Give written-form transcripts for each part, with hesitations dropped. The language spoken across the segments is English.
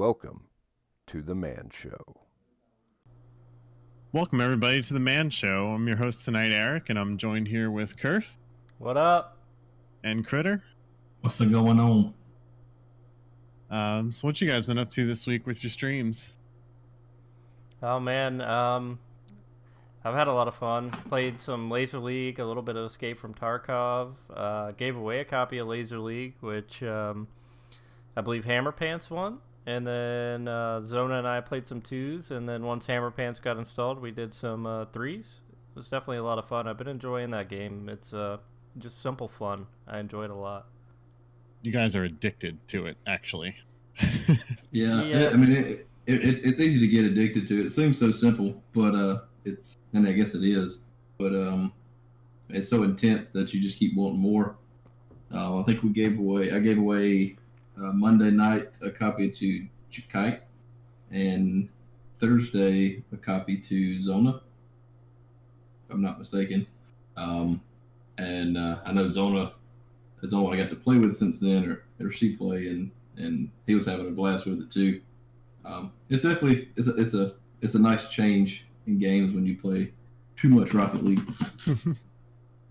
welcome to the M.A.N Show. Welcome everybody to the M.A.N Show. I'm your host tonight, Eric, and I'm joined here with Kurth. What up? And Critter. What's going on? So what you guys been up to this week with your streams? Oh man, I've had a lot of fun. Played some Laser League, a little bit of Escape from Tarkov. Gave away a copy of Laser League, which I believe Hammer Pants won. And then Zona and I played some 2s, and then once Hammer Pants got installed, we did some 3s. It was definitely a lot of fun. I've been enjoying that game. It's just simple fun. I enjoy it a lot. You guys are addicted to it, actually. Yeah. I mean, it's easy to get addicted to. It seems so simple, but and I guess it is, but it's so intense that you just keep wanting more. I think I gave away Monday night a copy to Kite, and Thursday a copy to Zona, if I'm not mistaken. And I know Zona is the only one I got to play with since then, or she play, and he was having a blast with it too. It's definitely it's a nice change in games when you play too much Rocket League.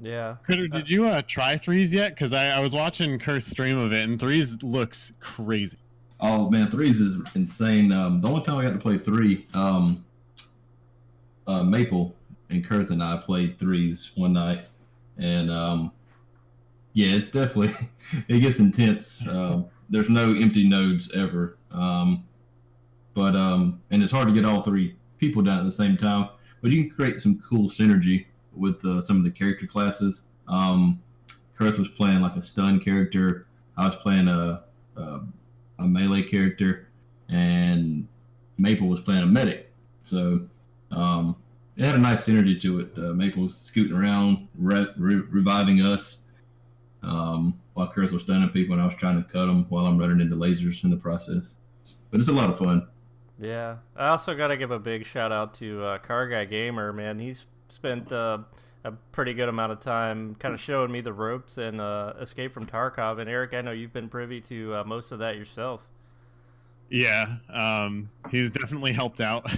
Yeah. Critter, did you try 3s yet? Because I was watching Kurth's stream of it, and 3s looks crazy. Oh man, 3s is insane. The only time I got to play 3, Maple and Kurth and I played 3s one night, and yeah, it's definitely it gets intense. There's no empty nodes ever, but and it's hard to get all 3 people down at the same time. But you can create some cool synergy with some of the character classes. Kurth was playing like a stun character. I was playing a melee character, and Maple was playing a medic. So it had a nice synergy to it. Maple was scooting around, reviving us, while Kurth was stunning people, and I was trying to cut them while I'm running into lasers in the process. But it's a lot of fun. Yeah. I also got to give a big shout out to Car Guy Gamer, man. He's spent a pretty good amount of time kind of showing me the ropes and Escape from Tarkov. And Eric, I know you've been privy to most of that yourself. Yeah, he's definitely helped out.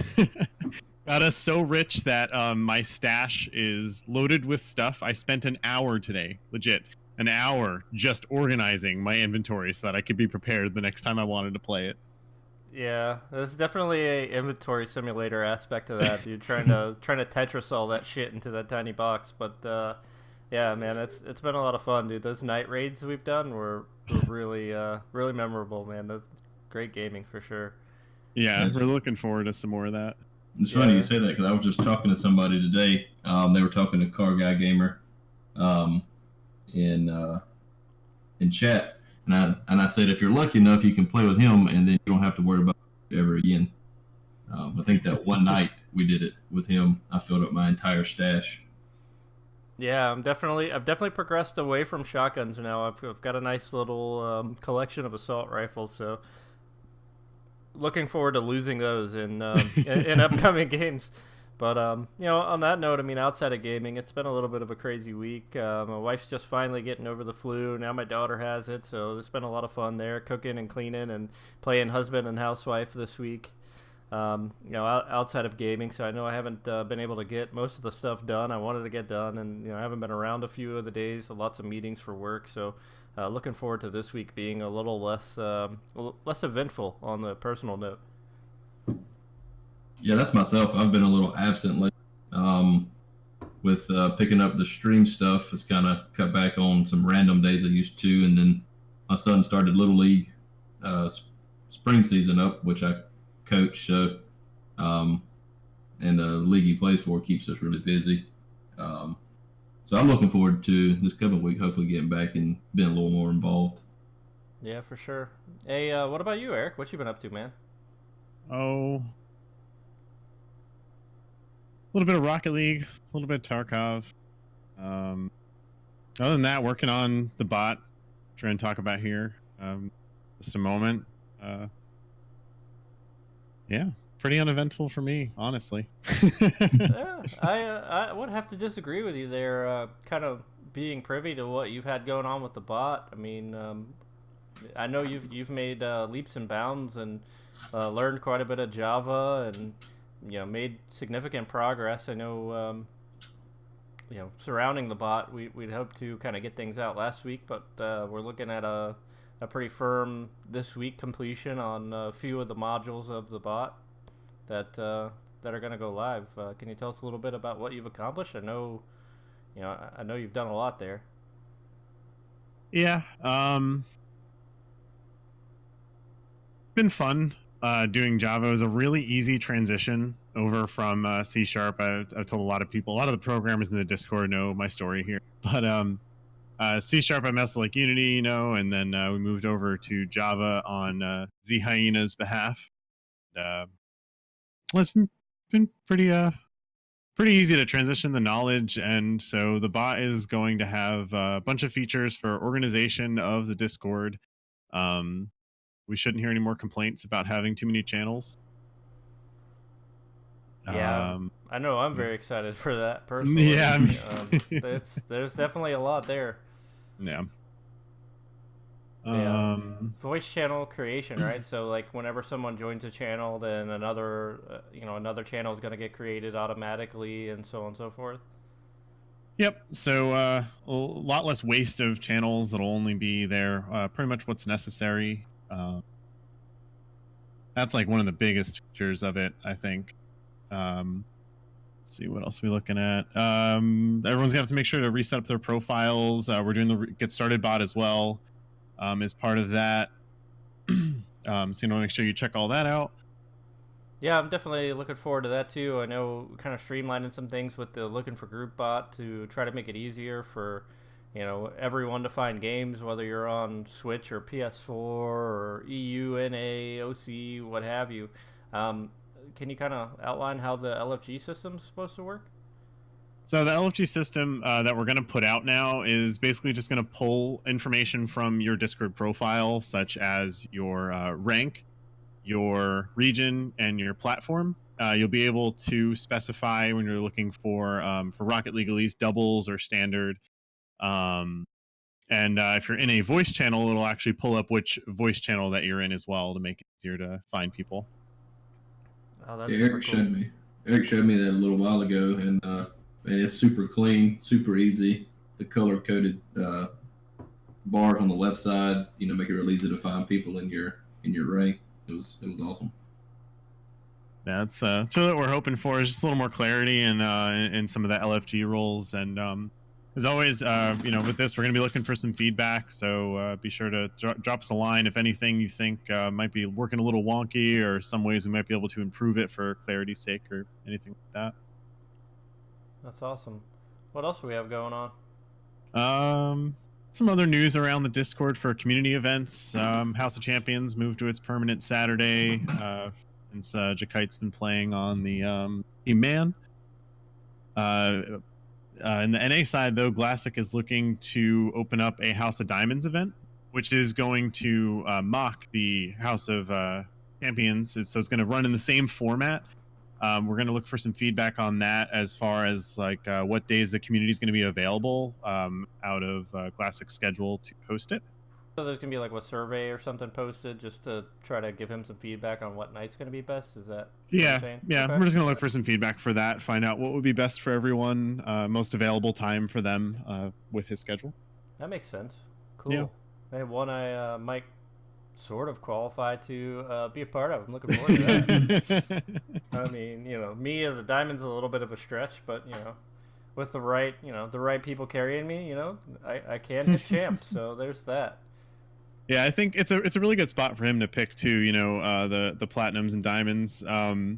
Got us so rich that my stash is loaded with stuff. I spent an hour today, legit, an hour just organizing my inventory so that I could be prepared the next time I wanted to play it. Yeah, there's definitely a inventory simulator aspect to that, dude. Trying to Tetris all that shit into that tiny box, but yeah, man, it's been a lot of fun, dude. Those night raids we've done were really really memorable, man. Those great gaming for sure. Yeah, we're looking forward to some more of that. It's funny you say that because I was just talking to somebody today. They were talking to Car Guy Gamer, in chat. And I said, if you're lucky enough, you can play with him, and then you don't have to worry about it ever again. I think that one night we did it with him, I filled up my entire stash. Yeah, I've definitely progressed away from shotguns now. I've got a nice little collection of assault rifles, so looking forward to losing those in upcoming games. But, on that note, I mean, outside of gaming, it's been a little bit of a crazy week. My wife's just finally getting over the flu. Now my daughter has it, so there's been a lot of fun there, cooking and cleaning and playing husband and housewife this week. Outside of gaming, so I know I haven't been able to get most of the stuff done I wanted to get done, and, I haven't been around a few of the days, lots of meetings for work, so looking forward to this week being a little less eventful on the personal note. Yeah, that's myself. I've been a little absent lately. With picking up the stream stuff, it's kind of cut back on some random days I used to, and then my son started Little League spring season up, which I coach, so and the league he plays for keeps us really busy. So I'm looking forward to this coming week, hopefully getting back and being a little more involved. Yeah, for sure. Hey, what about you, Eric? What you been up to, man? Oh, a little bit of Rocket League, a little bit of Tarkov. Other than that, working on the bot, trying to talk about here. Just a moment. Yeah, pretty uneventful for me, honestly. Yeah, I would have to disagree with you there. Kind of being privy to what you've had going on with the bot. I mean, I know you've made leaps and bounds and learned quite a bit of Java and made significant progress. I know surrounding the bot, we'd hope to kind of get things out last week, but we're looking at a pretty firm this week completion on a few of the modules of the bot that are going to go live. Can you tell us a little bit about what you've accomplished? I know you've done a lot there. Yeah, been fun doing Java. It was a really easy transition over from C#. I've told a lot of people, a lot of the programmers in the Discord know my story here, but C# I messed like Unity, and then we moved over to Java on Z Hyena's behalf. It's been pretty easy to transition the knowledge, and so the bot is going to have a bunch of features for organization of the Discord. We shouldn't hear any more complaints about having too many channels. Yeah, I know I'm very excited for that personally. Yeah, there's definitely a lot there. Yeah. Voice channel creation, right? So like whenever someone joins a channel, then another channel is going to get created automatically, and so on and so forth. Yep. So a lot less waste of channels. That'll only be there pretty much what's necessary. That's like one of the biggest features of it, I think. Let's see what else we're looking at. Everyone's gonna have to make sure to reset up their profiles. We're doing the get started bot as well as part of that. So you want to make sure you check all that out. Yeah, I'm definitely looking forward to that too. I know kind of streamlining some things with the looking for group bot to try to make it easier for everyone to find games, whether you're on Switch or PS4 or EU, NA, OC, what have you. Can you kind of outline how the LFG system's supposed to work? So the LFG system that we're going to put out now is basically just going to pull information from your Discord profile, such as your rank, your region, and your platform. You'll be able to specify when you're looking for Rocket League at least doubles or standard. And if you're in a voice channel, it'll actually pull up which voice channel that you're in as well to make it easier to find people. Oh, that's Eric showed me. Eric showed me that a little while ago, and it's super clean, super easy. The color coded bars on the left side, make it really easy to find people in your rank. It was awesome. That's so what we're hoping for is just a little more clarity in some of the LFG roles. And as always, with this, we're going to be looking for some feedback. So be sure to drop us a line if anything you think might be working a little wonky, or some ways we might be able to improve it for clarity's sake, or anything like that. That's awesome. What else do we have going on? Some other news around the Discord for community events. House of Champions moved to its permanent Saturday. Since Jakite's been playing on the M.A.N. In the NA side, though, Glassic is looking to open up a House of Diamonds event, which is going to mock the House of Champions. So it's going to run in the same format. We're going to look for some feedback on that as far as what days the community is going to be available out of Glassic's schedule to host it. So there's going to be like a survey or something posted just to try to give him some feedback on what night's going to be best? Is that what you're saying? Yeah. Okay. We're just going to look for some feedback for that, find out what would be best for everyone, most available time for them with his schedule. That makes sense. Cool. Yeah. Hey, one I might sort of qualify to be a part of. I'm looking forward to that. I mean, me as a diamond's a little bit of a stretch, but with the right people carrying me, I can hit champ. So there's that. Yeah, I think it's a really good spot for him to pick too. The platinums and diamonds. NA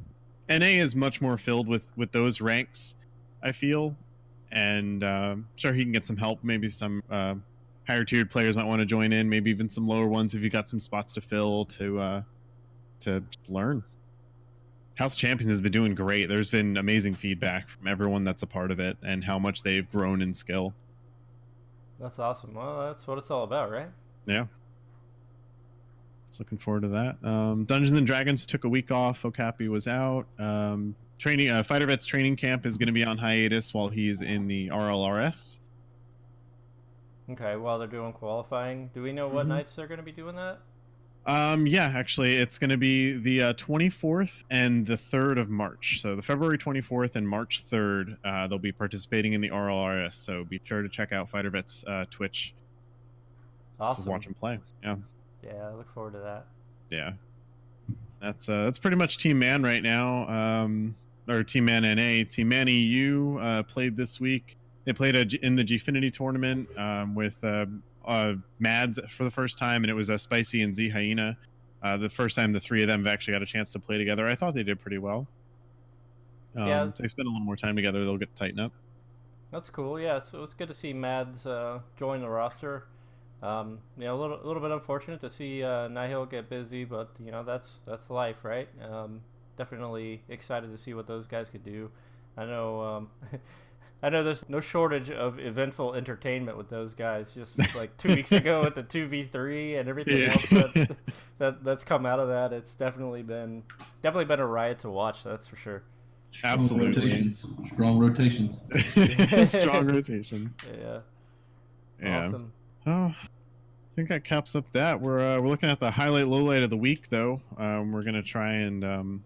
is much more filled with those ranks, I feel, and sure he can get some help. Maybe some higher tiered players might want to join in. Maybe even some lower ones if you got some spots to fill to learn. House of Champions has been doing great. There's been amazing feedback from everyone that's a part of it, and how much they've grown in skill. That's awesome. Well, that's what it's all about, right? Yeah. Just looking forward to that. Dungeons and Dragons took a week off. Okapi was out. Fighter Vets training camp is going to be on hiatus while he's in the RLRS. Okay, while they're doing qualifying, do we know what nights they're going to be doing that? Yeah, actually, it's going to be the 24th and the 3rd of March. So the February 24th and March 3rd, they'll be participating in the RLRS. So be sure to check out FighterVet's Twitch. Awesome. So watch them play. Yeah. Yeah, I look forward to that. Yeah. That's pretty much Team Man right now. Or Team Man NA. Team Man EU played this week. They played in the Gfinity tournament with Mads for the first time, and it was Spicy and Z Hyena. The first time the three of them have actually got a chance to play together. I thought they did pretty well. Yeah. If they spend a little more time together, they'll get to tighten up. That's cool. Yeah, it's good to see Mads join the roster. A little bit unfortunate to see Nihil get busy, but that's life, right? Definitely excited to see what those guys could do. I know I know there's no shortage of eventful entertainment with those guys. Just like 2 weeks ago with the 2v3 and everything else that's come out of that, it's definitely been a riot to watch. That's for sure. Absolutely. Strong rotations. Strong rotations. Yeah. Awesome. Oh, I think that caps up that. We're looking at the highlight lowlight of the week, though. We're gonna try and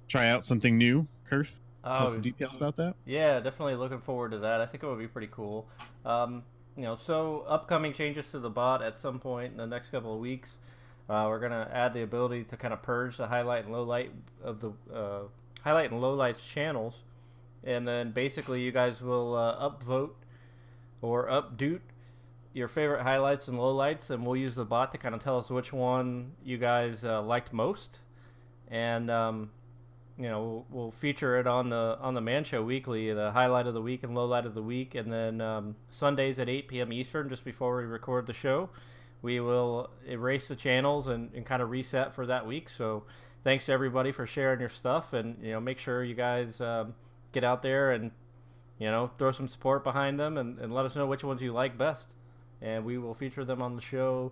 try out something new. Kurth, tell some details about that. Yeah, definitely looking forward to that. I think it would be pretty cool. So upcoming changes to the bot at some point in the next couple of weeks. We're gonna add the ability to kind of purge the highlight and lowlight of the highlight and lowlights channels, and then basically you guys will upvote or updoot your favorite highlights and lowlights, and we'll use the bot to kind of tell us which one you guys liked most, and we'll feature it on the Man Show weekly, the highlight of the week and lowlight of the week, and then Sundays at 8 p.m. Eastern, just before we record the show, we will erase the channels and kind of reset for that week. So thanks to everybody for sharing your stuff, and make sure you guys get out there and throw some support behind them, and let us know which ones you like best, and we will feature them on the show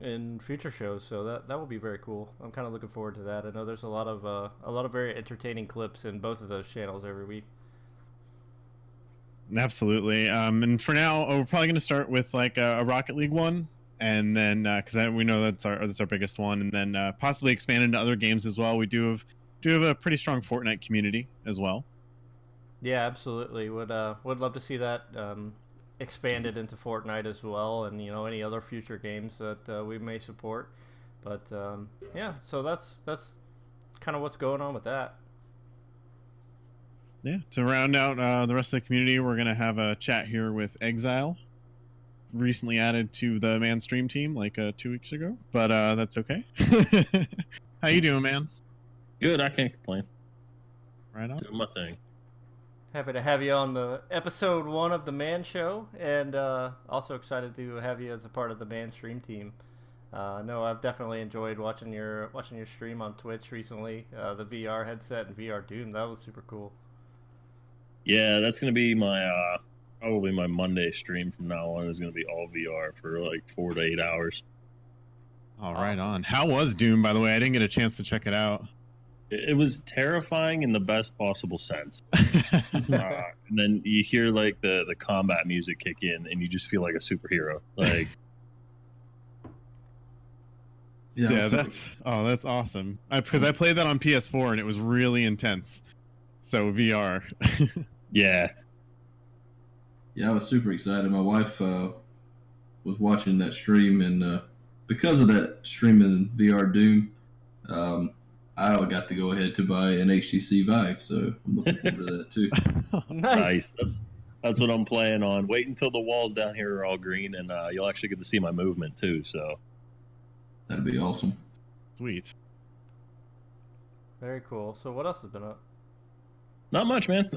in future shows. So that will be very cool. I'm kind of looking forward to that. I know there's a lot of very entertaining clips in both of those channels every week. Absolutely. And for now, we're probably going to start with like a Rocket League one, and then because we know that's our biggest one, and then possibly expand into other games as well. We do have a pretty strong Fortnite community as well. Yeah, absolutely. Would love to see that expanded into Fortnite as well, and any other future games that we may support. But yeah, so that's kind of what's going on with that. Yeah, to round out the rest of the community, we're gonna have a chat here with Exile, recently added to the Man Stream team like 2 weeks ago, but that's okay. How you doing, man? Good, I can't complain. Right on. Doing my thing. Happy to have you on the episode 1 of the Man Show, and also excited to have you as a part of the Man Stream team. No, I've definitely enjoyed watching your stream on Twitch recently. The VR headset and VR Doom, that was super cool. Yeah, that's gonna be my probably my Monday stream from now on. Is gonna be all VR for like 4 to 8 hours. All right, on. How was Doom, by the way? I didn't get a chance to check it out. It was terrifying in the best possible sense. And then you hear like the combat music kick in, and you just feel like a superhero. Like, yeah, that's awesome. Because I played that on PS4 and it was really intense. So VR. yeah. Yeah, I was super excited. My wife was watching that stream, and because of that stream in VR Doom, I got to go ahead to buy an HTC Vive, so I'm looking forward to that too. Nice. That's what I'm playing on. Wait until the walls down here are all green, and you'll actually get to see my movement too. So that'd be awesome. Sweet. Very cool. So what else has been up? Not much, man.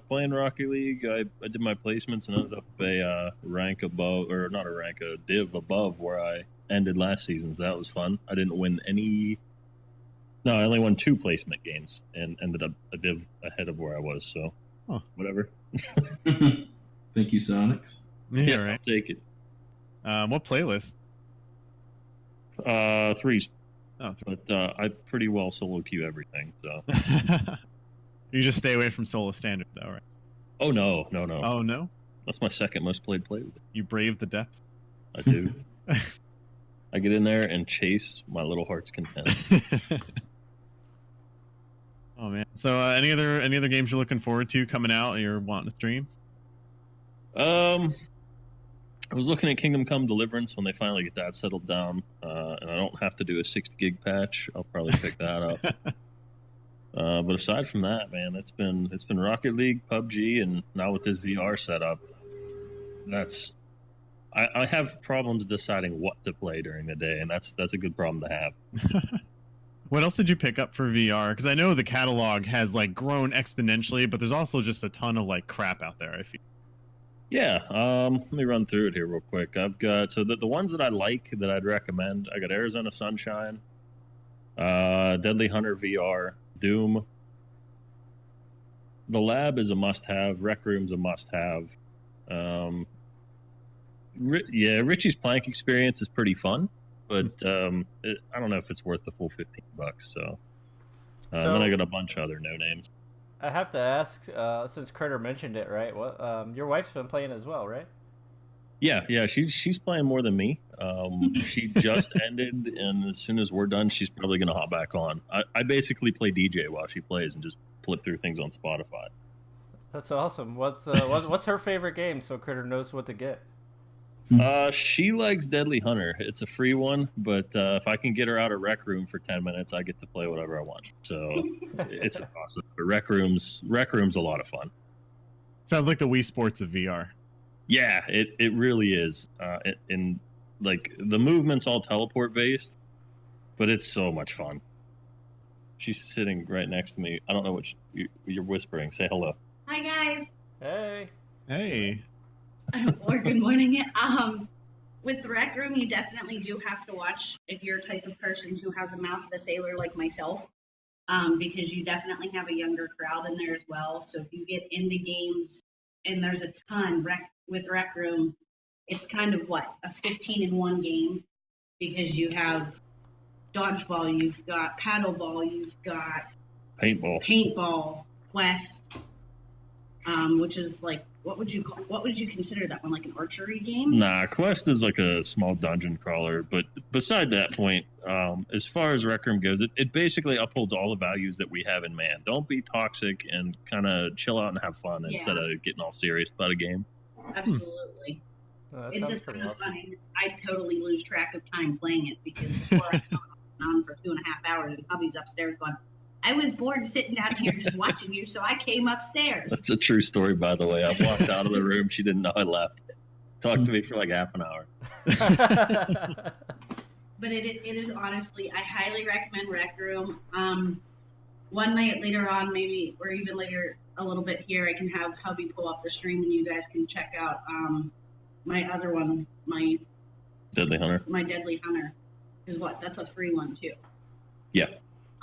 Playing Rocket League. I did my placements and ended up a rank above, or not a rank, a div above where I ended last season. So that was fun. I didn't win any. No, I only won 2 placement games and ended up a div ahead of where I was. So whatever. Thank you, Sonics. Yeah, right. I'll take it. What playlist? 3s. Oh, 3. But I pretty well solo queue everything. So. You just stay away from solo standard, though, right? Oh no. Oh no. That's my second most played play with it. You brave the depths. I do. I get in there and chase my little heart's content. Oh man! So any other games you're looking forward to coming out? You're wanting to stream? I was looking at Kingdom Come Deliverance when they finally get that settled down, and I don't have to do a 60 gig patch. I'll probably pick that up. But aside from that, man, it's been Rocket League, PUBG, and now with this VR setup, I have problems deciding what to play during the day, and that's a good problem to have. What else did you pick up for VR? Because I know the catalog has like grown exponentially, but there's also just a ton of like crap out there. I feel. Yeah, let me run through it here real quick. I've got the ones that I like that I'd recommend. I got Arizona Sunshine, Deadly Hunter VR, Doom. The Lab is a must-have. Rec Room's a must-have. Richie's Plank Experience is pretty fun, but I don't know if it's worth the full $15. So then I got a bunch of other no names. I have to ask, since Carter mentioned it, right? What your wife's been playing as well, right? Yeah, she's playing more than me. She just ended, and as soon as we're done, she's probably gonna hop back on. I basically play DJ while she plays and just flip through things on Spotify. That's awesome. What's her favorite game, so Critter knows what to get? She likes Deadly Hunter. It's a free one, but if I can get her out of Rec Room for 10 minutes, I get to play whatever I want. So it's awesome. But Rec Room's a lot of fun. Sounds like the Wii Sports of VR. Yeah, it really is. In like the movement's all teleport based, but it's so much fun. She's sitting right next to me. I don't know what you're whispering. Say hello. Hi guys. Hey. Hey. Or good morning. With the Rec Room, you definitely do have to watch if you're a type of person who has a mouth of a sailor like myself, because you definitely have a younger crowd in there as well. So if you get into games, and there's a ton with Rec Room, it's kind of a 15-in-1 game, because you have dodgeball, you've got paddleball, you've got paintball, Quest, which is like, what would you consider that one, like an archery game? Nah, Quest is like a small dungeon crawler, but beside that point, as far as Rec Room goes, it basically upholds all the values that we have in Man. Don't be toxic and kind of chill out and have fun instead of getting all serious about a game. Absolutely. It's just kind of fun. I totally lose track of time playing it, because before I was on for 2.5 hours, and hubby's upstairs going, I was bored sitting down here just watching you, so I came upstairs. That's a true story, by the way. I walked out of the room. She didn't know I left. Talked to me for like half an hour. But it is honestly, I highly recommend Rec Room. One night later on, maybe, or even later a little bit here, I can have hubby pull up the stream and you guys can check out my other one, my Deadly Hunter. My Deadly Hunter is that's a free one too. Yeah.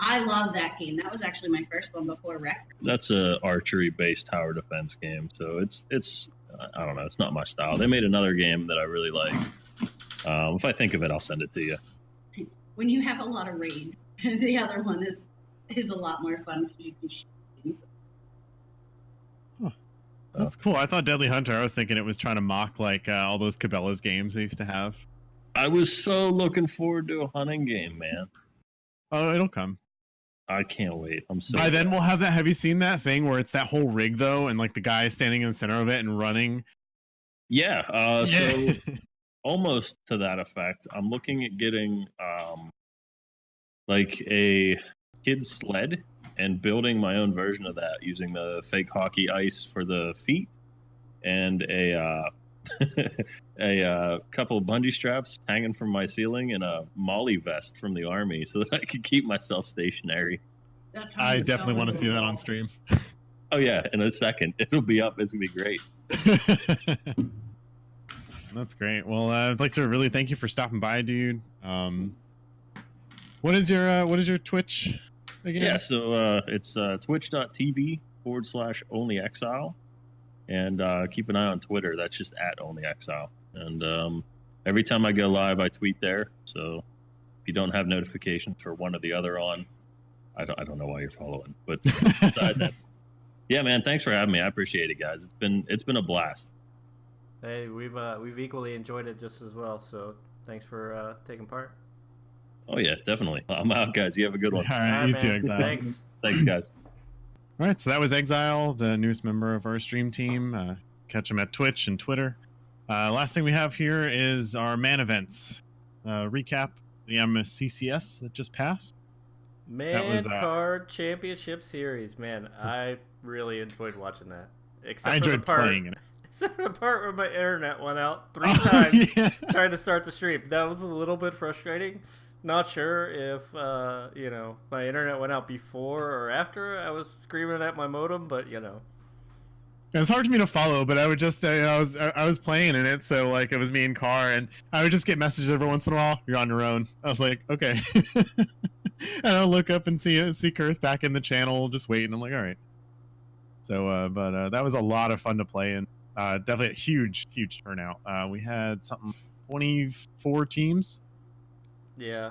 I love that game. That was actually my first one before Rec. That's a archery-based tower defense game, so it's I don't know, it's not my style. They made another game that I really like. If I think of it, I'll send it to you. When you have a lot of raid, the other one is a lot more fun because you can shoot things. That's cool. I thought Deadly Hunter, I was thinking it was trying to mock like all those Cabela's games they used to have. I was so looking forward to a hunting game, man. Oh, it'll come. I can't wait. I'm so By then we'll have that. Have you seen that thing where it's that whole rig though, and like the guy standing in the center of it and running? Yeah. So almost to that effect. I'm looking at getting like a kid's sled and building my own version of that using the fake hockey ice for the feet and a couple of bungee straps hanging from my ceiling and a Molly vest from the army so that I could keep myself stationary. I definitely want to see that on stream. Oh yeah, in a second. It'll be up. It's gonna be great. That's great. Well, I'd like to really thank you for stopping by, dude. What is your Twitch again? Yeah, so it's twitch.tv/onlyexile. And keep an eye on Twitter. That's just @onlyexile. And every time I go live, I tweet there. So if you don't have notifications for one or the other on, I don't know why you're following. But besides that, yeah, man, thanks for having me. I appreciate it, guys. It's been a blast. Hey, we've equally enjoyed it just as well. So Thanks for taking part. Oh yeah, definitely. I'm out, guys. You have a good one. All right, All you right, too, man. Exile. Thanks. Thanks, guys. All right, so that was Exile, the newest member of our stream team. Catch him at Twitch and Twitter. Last thing we have here is our M.A.N events. Recap the MCCS that just passed. That was, M.A.N Card Championship Series, man. I really enjoyed watching that. Except I for the enjoyed part, playing it. Except for the part where my internet went out 3 times Yeah. trying to start the stream. That was a little bit frustrating. Not sure if my internet went out before or after I was screaming at my modem, but It's hard for me to follow, but I would just say I was playing in it, so like it was me and Car, and I would just get messages every once in a while. You're on your own. I was like, okay, and I'll look up and see Kurth back in the channel, just waiting. I'm like, all right. So, but that was a lot of fun to play, and definitely a huge turnout. We had something 24 teams. yeah,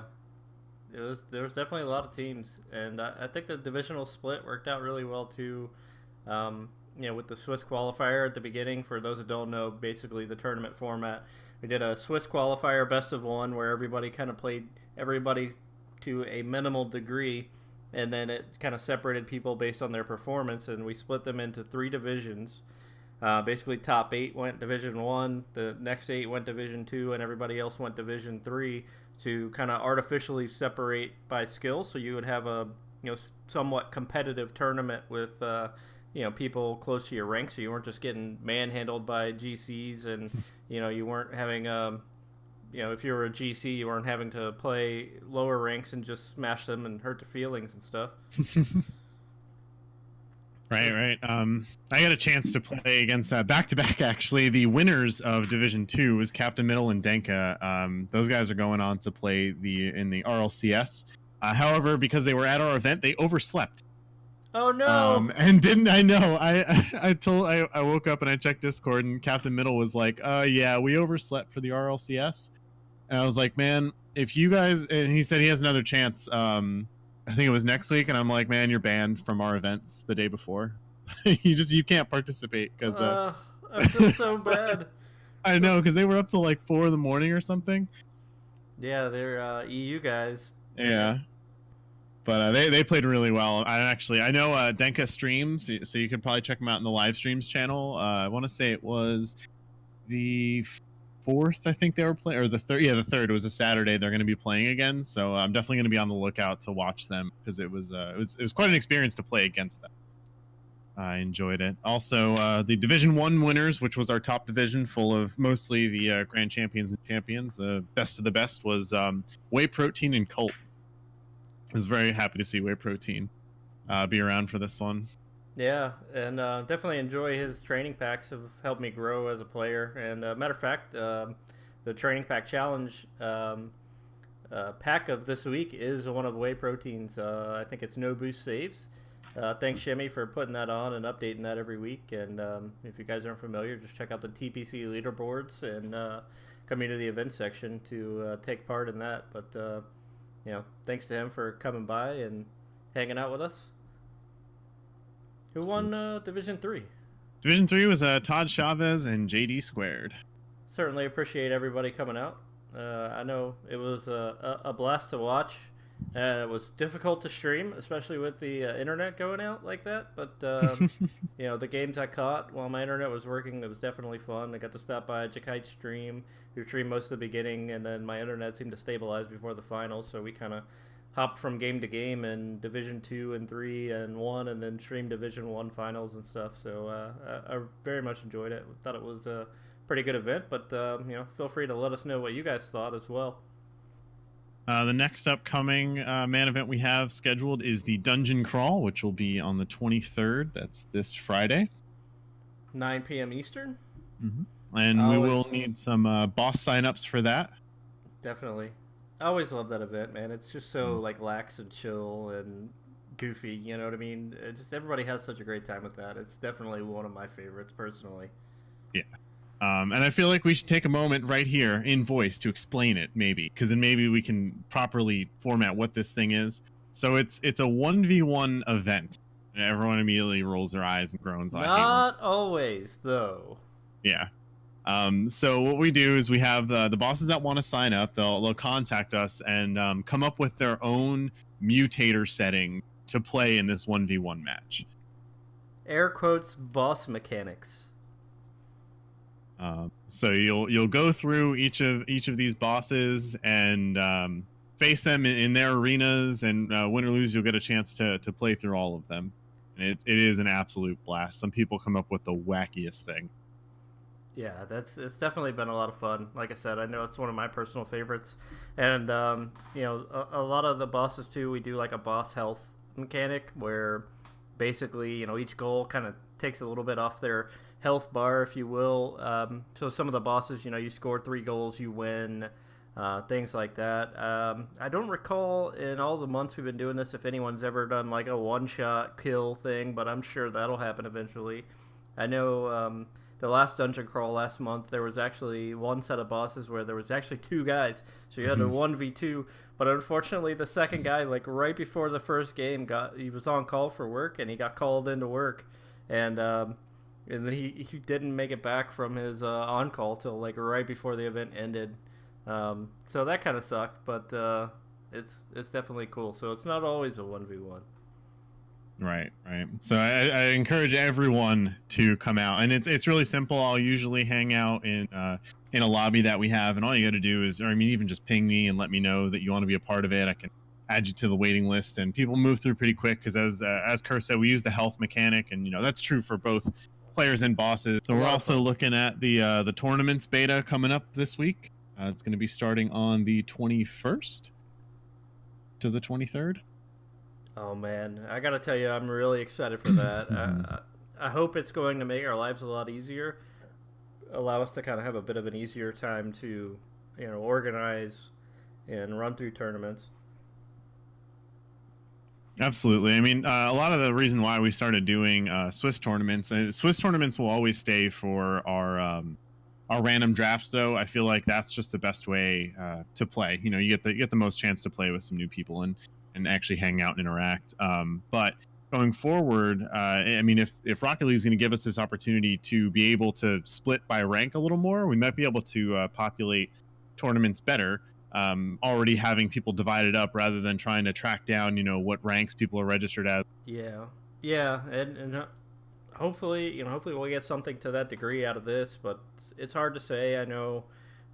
there was definitely a lot of teams, and I think the divisional split worked out really well too. With the Swiss qualifier at the beginning, for those that don't know, basically the tournament format, we did a Swiss qualifier best of 1 where everybody kind of played everybody to a minimal degree, and then it kind of separated people based on their performance, and we split them into 3 divisions. Basically, top 8 went Division 1, the next 8 went Division 2, and everybody else went Division 3 to kind of artificially separate by skill, so you would have a somewhat competitive tournament with people close to your rank, so you weren't just getting manhandled by GCs, and you weren't having if you were a GC, you weren't having to play lower ranks and just smash them and hurt their feelings and stuff. Right. I got a chance to play against back-to-back, actually. The winners of Division 2 was Captain Middle and Denka. Those guys are going on to play in the RLCS. However, because they were at our event, they overslept. Oh no! And didn't I know? I woke up and I checked Discord, and Captain Middle was like, yeah, we overslept for the RLCS. And I was like, man, if you guys, and he said he has another chance. I think it was next week, and I'm like, man, you're banned from our events the day before. you can't participate because I feel so bad. I know, because they were up till like 4 in the morning or something. Yeah, they're EU guys. Yeah. But they played really well. I know Denka streams, so you can probably check them out in the live streams channel. I want to say it was the 4th, I think they were playing, or the 3rd. Yeah, the 3rd. It was a Saturday. They're going to be playing again, so I'm definitely going to be on the lookout to watch them, because it was quite an experience to play against them. I enjoyed it. Also, the Division 1 winners, which was our top division, full of mostly the Grand Champions and Champions. The best of the best was Whey Protein and Cult. I was very happy to see Whey Protein be around for this one. Yeah, and definitely enjoy his training packs. Have helped me grow as a player. And matter of fact, the training pack challenge pack of this week is one of Whey Protein's. I think it's No Boost Saves. Thanks, Shimmy, for putting that on and updating that every week. And if you guys aren't familiar, just check out the TPC leaderboards and come into the event section to take part in that. But thanks to him for coming by and hanging out with us. Who won Division 3? Division 3 was Todd Chavez and JD Squared. Certainly appreciate everybody coming out. I know it was a blast to watch. It was difficult to stream, especially with the internet going out like that. But, the games I caught while my internet was working, it was definitely fun. I got to stop by Jakite's stream, who streamed most of the beginning, and then my internet seemed to stabilize before the finals, so we kind of hopped from game to game in Division 2 and 3 and 1, and then streamed Division 1 finals and stuff. So I very much enjoyed it. Thought it was a pretty good event, but feel free to let us know what you guys thought as well. The next upcoming M.A.N event we have scheduled is the Dungeon Crawl, which will be on the 23rd. That's this Friday. 9 p.m. Eastern? Mm-hmm. And we will need some boss signups for that. Definitely. I always love that event, man. It's just so lax and chill and goofy, you know what I mean? Everybody has such a great time with that. It's definitely one of my favorites personally. Yeah. And I feel like we should take a moment right here in voice to explain it, maybe, because then maybe we can properly format what this thing is. So it's a 1v1 event. And everyone immediately rolls their eyes and groans. Not always, though. Yeah. So what we do is we have the bosses that want to sign up. They'll contact us and come up with their own mutator setting to play in this 1v1 match. Air quotes boss mechanics. So you'll go through each of these bosses and face them in their arenas, and win or lose, you'll get a chance to play through all of them. And it is an absolute blast. Some people come up with the wackiest thing. Yeah, it's definitely been a lot of fun. Like I said, I know it's one of my personal favorites, and you know, a lot of the bosses too. We do like a boss health mechanic where basically, you know, each goal kind of takes a little bit off their health bar, if you will. So some of the bosses, you know, you score 3 goals, you win, things like that. I don't recall in all the months we've been doing this if anyone's ever done like a one-shot kill thing, but I'm sure that'll happen eventually. I know the last dungeon crawl last month, there was actually one set of bosses where there was actually 2 guys, so you had a 1v2. But unfortunately, the second guy, like right before the first game, he was on call for work, and he got called into work, and then he didn't make it back from his on call till like right before the event ended. So that kind of sucked, but it's definitely cool. So it's not always a 1v1. Right. So I encourage everyone to come out, and it's really simple. I'll usually hang out in a lobby that we have, and all you got to do is, or I mean, even just ping me and let me know that you want to be a part of it. I can add you to the waiting list, and people move through pretty quick because as Kerr said, we use the health mechanic, and you know that's true for both players and bosses. So we're also looking at the tournaments beta coming up this week. It's going to be starting on the 21st to the 23rd. Oh man, I gotta tell you, I'm really excited for that. I hope it's going to make our lives a lot easier, allow us to kind of have a bit of an easier time to, you know, organize and run through tournaments. Absolutely. I mean, a lot of the reason why we started doing Swiss tournaments will always stay for our random drafts, though. I feel like that's just the best way to play. You know, you get the most chance to play with some new people and actually hang out and interact. But going forward, I mean, if Rocket League is going to give us this opportunity to be able to split by rank a little more, we might be able to populate tournaments better. Already having people divided up rather than trying to track down, you know, what ranks people are registered as. Yeah, and hopefully we'll get something to that degree out of this, but it's hard to say. I know,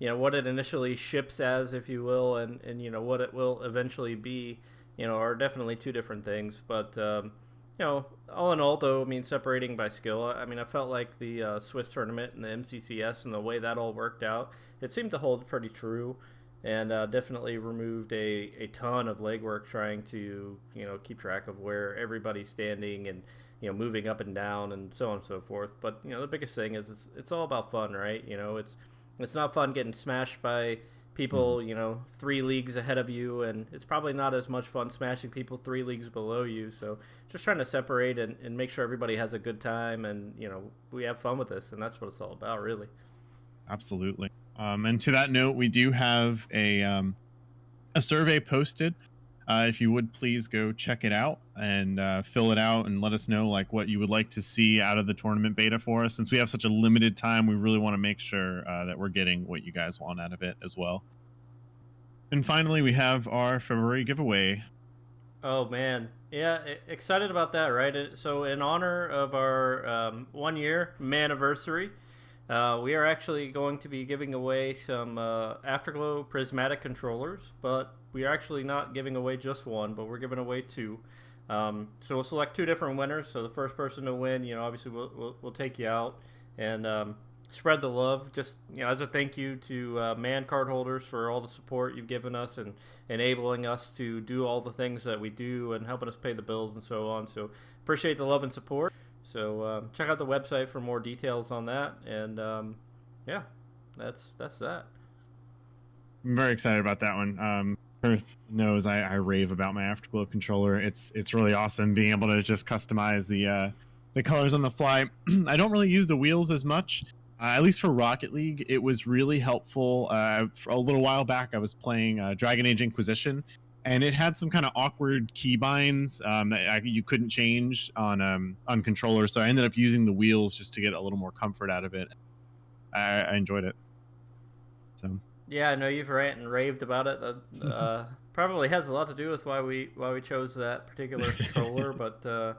you know, what it initially ships as, if you will, and you know what it will eventually be, you know, are definitely 2 different things. But you know, all in all, though, I mean, separating by skill, I mean, I felt like the Swiss tournament and the MCCS and the way that all worked out, it seemed to hold pretty true, and definitely removed a ton of legwork trying to, you know, keep track of where everybody's standing and, you know, moving up and down and so on and so forth. But, you know, the biggest thing is it's all about fun, right? You know, it's not fun getting smashed by people, you know, 3 leagues ahead of you, and it's probably not as much fun smashing people 3 leagues below you. So just trying to separate and make sure everybody has a good time, and, you know, we have fun with this, and that's what it's all about, really. Absolutely. And to that note, we do have a survey posted. If you would please go check it out and fill it out and let us know like what you would like to see out of the tournament beta for us. Since we have such a limited time, we really want to make sure that we're getting what you guys want out of it as well. And finally, we have our February giveaway. Oh man, yeah, excited about that, right? So in honor of our 1-year anniversary, we are actually going to be giving away some Afterglow prismatic controllers, but we are actually not giving away just one, but we're giving away 2. So we'll select 2 different winners. So the first person to win, you know, obviously we'll take you out and spread the love. Just, you know, as a thank you to M.A.N card holders for all the support you've given us and enabling us to do all the things that we do and helping us pay the bills and so on. So appreciate the love and support. So check out the website for more details on that, and yeah, that's that. I'm very excited about that one. Earth knows I rave about my Afterglow controller. It's really awesome being able to just customize the colors on the fly. I don't really use the wheels as much, at least for Rocket League. It was really helpful. For a little while back, I was playing Dragon Age Inquisition, and it had some kind of awkward keybinds that you couldn't change on controller. So I ended up using the wheels just to get a little more comfort out of it. I enjoyed it. So Yeah, I know you've ranted and raved about it. Probably has a lot to do with why we chose that particular controller, but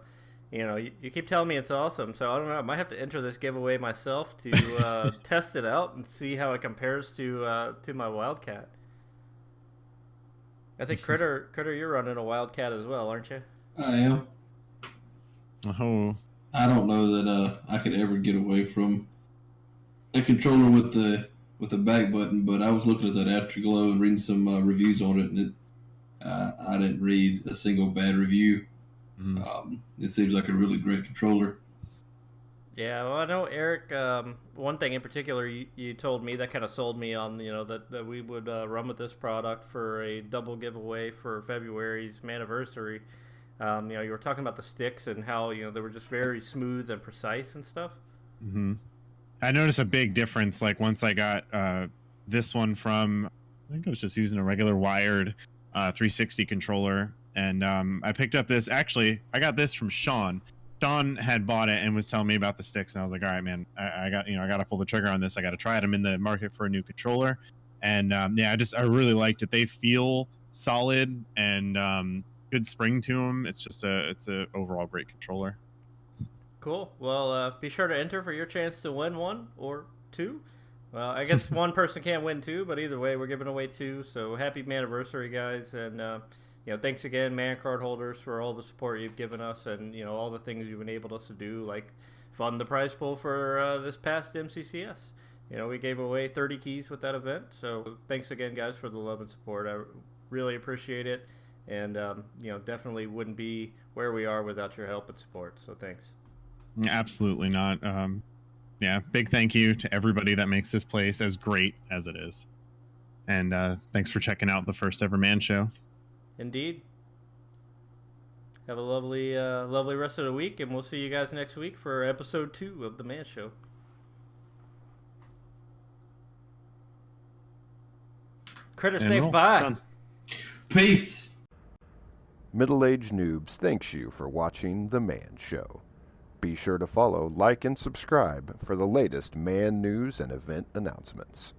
you keep telling me it's awesome, so I don't know. I might have to enter this giveaway myself to test it out and see how it compares to my Wildcat. I think Critter, you're running a Wildcat as well, aren't you? I am. oh I don't know that I could ever get away from a controller with the back button, but I was looking at that Afterglow and reading some reviews on it, and I didn't read a single bad review. It seems like a really great controller. Yeah, well, I know Eric. One thing in particular you told me that kind of sold me on that we would run with this product for a double giveaway for February's anniversary. You were talking about the sticks and how they were just very smooth and precise and stuff. I noticed a big difference. Like once I got this one from, I think I was just using a regular wired 360 controller, and I picked up this. Actually, I got this from Sean. Sean had bought it and was telling me about the sticks, and I was like, all right, man, I got to pull the trigger on this. I got to try it. I'm in the market for a new controller, and I really liked it. They feel solid and good spring to them. It's a overall great controller. Cool. Well, be sure to enter for your chance to win one or two. Well, I guess one person can't win two, but either way, we're giving away two. So happy anniversary, guys, and thanks again, Man card holders, for all the support you've given us, and all the things you've enabled us to do, like fund the prize pool for this past MCCS. We gave away 30 keys with that event. So thanks again, guys, for the love and support. I really appreciate it, and definitely wouldn't be where we are without your help and support. So thanks. Absolutely not. Big thank you to everybody that makes this place as great as it is. And thanks for checking out the first ever Man Show. Indeed. Have a lovely rest of the week, and we'll see you guys next week for episode 2 of the Man Show. Critter, say bye. Peace. Middle-aged Noobs thanks you for watching The Man Show. Be sure to follow, like, and subscribe for the latest Man news and event announcements.